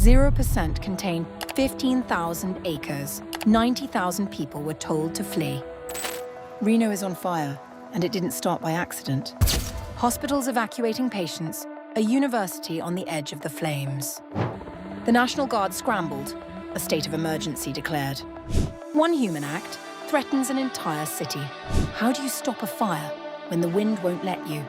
0% contained 15,000 acres. 90,000 people were told to flee. Reno is on fire, and it didn't start by accident. Hospitals evacuating patients, a university on the edge of the flames. The National Guard scrambled, a state of emergency declared. One human act threatens an entire city. How do you stop a fire when the wind won't let you?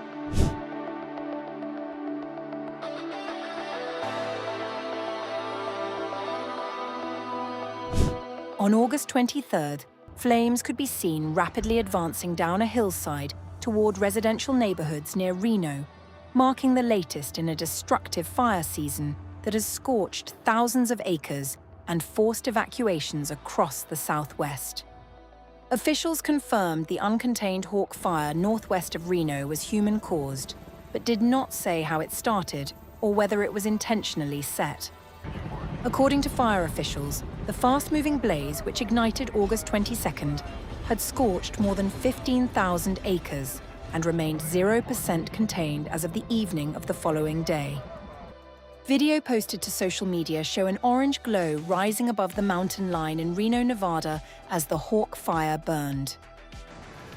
On August 23rd, flames could be seen rapidly advancing down a hillside toward residential neighborhoods near Reno, marking the latest in a destructive fire season that has scorched thousands of acres and forced evacuations across the southwest. Officials confirmed the uncontained hawk fire northwest of Reno was human-caused, but did not say how it started or whether it was intentionally set. According to fire officials, the fast-moving blaze, which ignited August 22nd, had scorched more than 15,000 acres and remained 0% contained as of the evening of the following day. Video posted to social media show an orange glow rising above the mountain line in Reno, Nevada, as the hawk fire burned.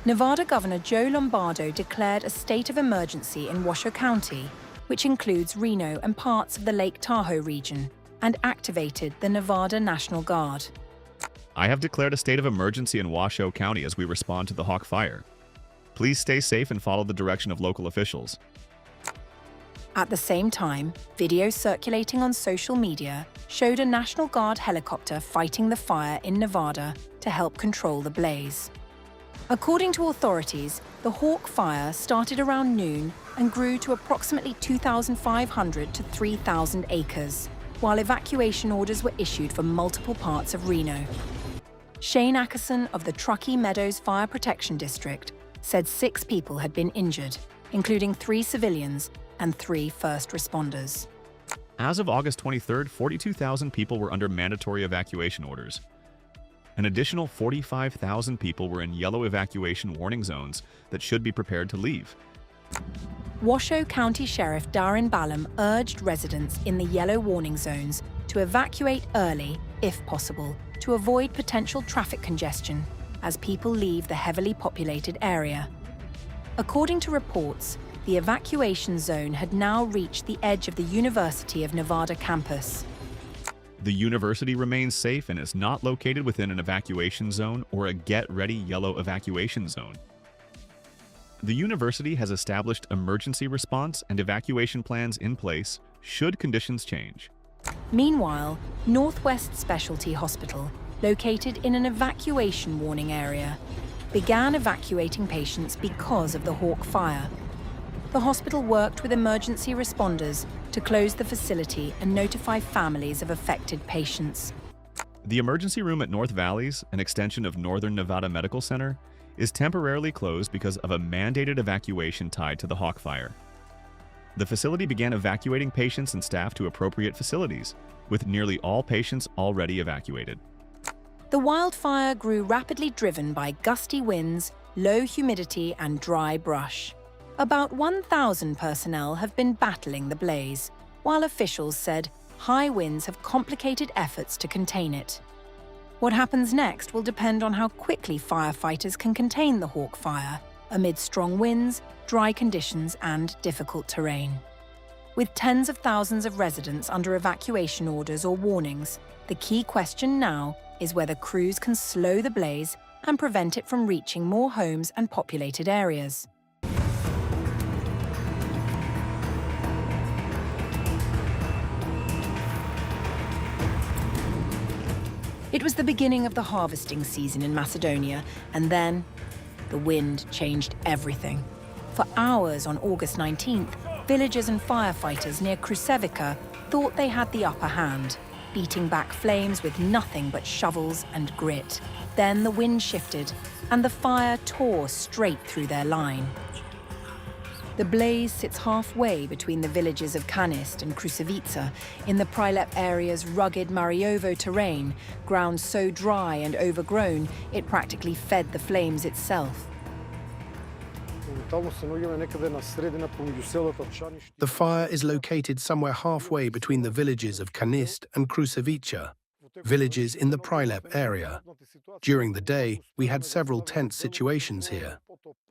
Nevada Governor Joe Lombardo declared a state of emergency in Washoe County, which includes Reno and parts of the Lake Tahoe region, and activated the Nevada National Guard. I have declared a state of emergency in Washoe County as we respond to the hawk fire. Please stay safe and follow the direction of local officials. At the same time, video circulating on social media showed a National Guard helicopter fighting the fire in Nevada to help control the blaze. According to authorities, the hawk fire started around noon and grew to approximately 2,500 to 3,000 acres, while evacuation orders were issued for multiple parts of Reno. Shane Ackerson of the Truckee Meadows Fire Protection District said 6 people had been injured, including 3 civilians and 3 first responders. As of August 23rd, 42,000 people were under mandatory evacuation orders. An additional 45,000 people were in yellow evacuation warning zones that should be prepared to leave. Washoe County Sheriff Darren Ballum urged residents in the yellow warning zones to evacuate early, if possible, to avoid potential traffic congestion as people leave the heavily populated area. According to reports, the evacuation zone had now reached the edge of the University of Nevada campus. The university remains safe and is not located within an evacuation zone or a get-ready yellow evacuation zone. The university has established emergency response and evacuation plans in place should conditions change. Meanwhile, Northwest Specialty Hospital, located in an evacuation warning area, began evacuating patients because of the hawk fire. The hospital worked with emergency responders to close the facility and notify families of affected patients. The emergency room at North Valleys, an extension of Northern Nevada Medical Center, is temporarily closed because of a mandated evacuation tied to the hawk fire. The facility began evacuating patients and staff to appropriate facilities, with nearly all patients already evacuated. The wildfire grew rapidly, driven by gusty winds, low humidity, and dry brush. About 1,000 personnel have been battling the blaze, while officials said high winds have complicated efforts to contain it. What happens next will depend on how quickly firefighters can contain the hawk fire amid strong winds, dry conditions, and difficult terrain. With tens of thousands of residents under evacuation orders or warnings, the key question now is whether crews can slow the blaze and prevent it from reaching more homes and populated areas. It was the beginning of the harvesting season in Macedonia, and then the wind changed everything. For hours on August 19th, villagers and firefighters near Kruševica thought they had the upper hand, beating back flames with nothing but shovels and grit. Then the wind shifted, and the fire tore straight through their line. The blaze sits halfway between the villages of Kanist and Kruševica in the Prilep area's rugged Mariovo terrain, ground so dry and overgrown it practically fed the flames itself. The fire is located somewhere halfway between the villages of Kanist and Kruševica, villages in the Prilep area. During the day, we had several tense situations here.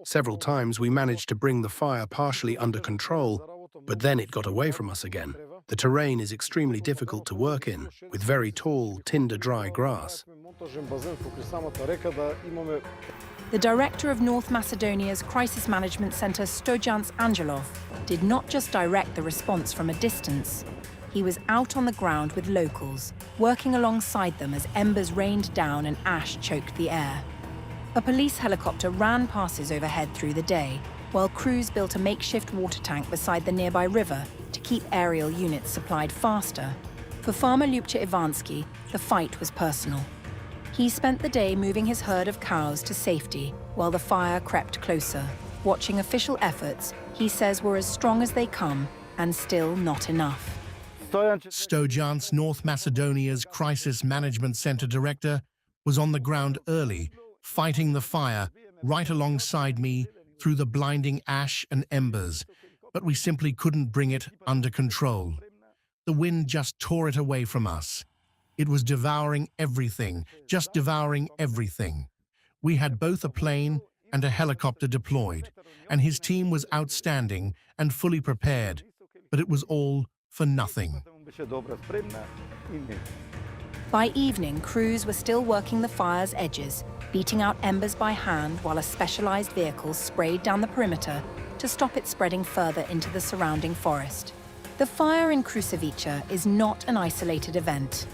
Several times we managed to bring the fire partially under control, but then it got away from us again. The terrain is extremely difficult to work in, with very tall, tinder-dry grass. The director of North Macedonia's Crisis Management Center, Stojan Angelov, did not just direct the response from a distance. He was out on the ground with locals, working alongside them as embers rained down and ash choked the air. A police helicopter ran passes overhead through the day, while crews built a makeshift water tank beside the nearby river to keep aerial units supplied faster. For farmer Ljupcha Ivansky, the fight was personal. He spent the day moving his herd of cows to safety while the fire crept closer, watching official efforts he says were as strong as they come and still not enough. Stojan's North Macedonia's Crisis Management Center director was on the ground early, fighting the fire right alongside me through the blinding ash and embers, but we simply couldn't bring it under control. The wind just tore it away from us. It was devouring everything, just devouring everything. We had both a plane and a helicopter deployed, and his team was outstanding and fully prepared, but it was all for nothing. By evening, crews were still working the fire's edges, beating out embers by hand while a specialized vehicle sprayed down the perimeter to stop it spreading further into the surrounding forest. The fire in Kruševica is not an isolated event.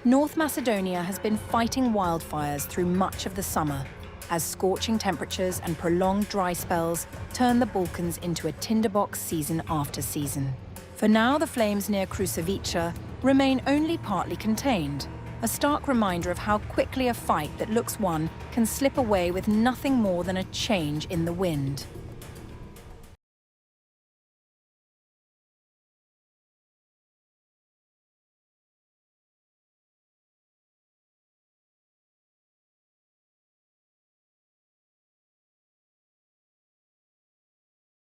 North Macedonia has been fighting wildfires through much of the summer, as scorching temperatures and prolonged dry spells turn the Balkans into a tinderbox season after season. For now, the flames near Kruševica remain only partly contained, a stark reminder of how quickly a fight that looks won can slip away with nothing more than a change in the wind.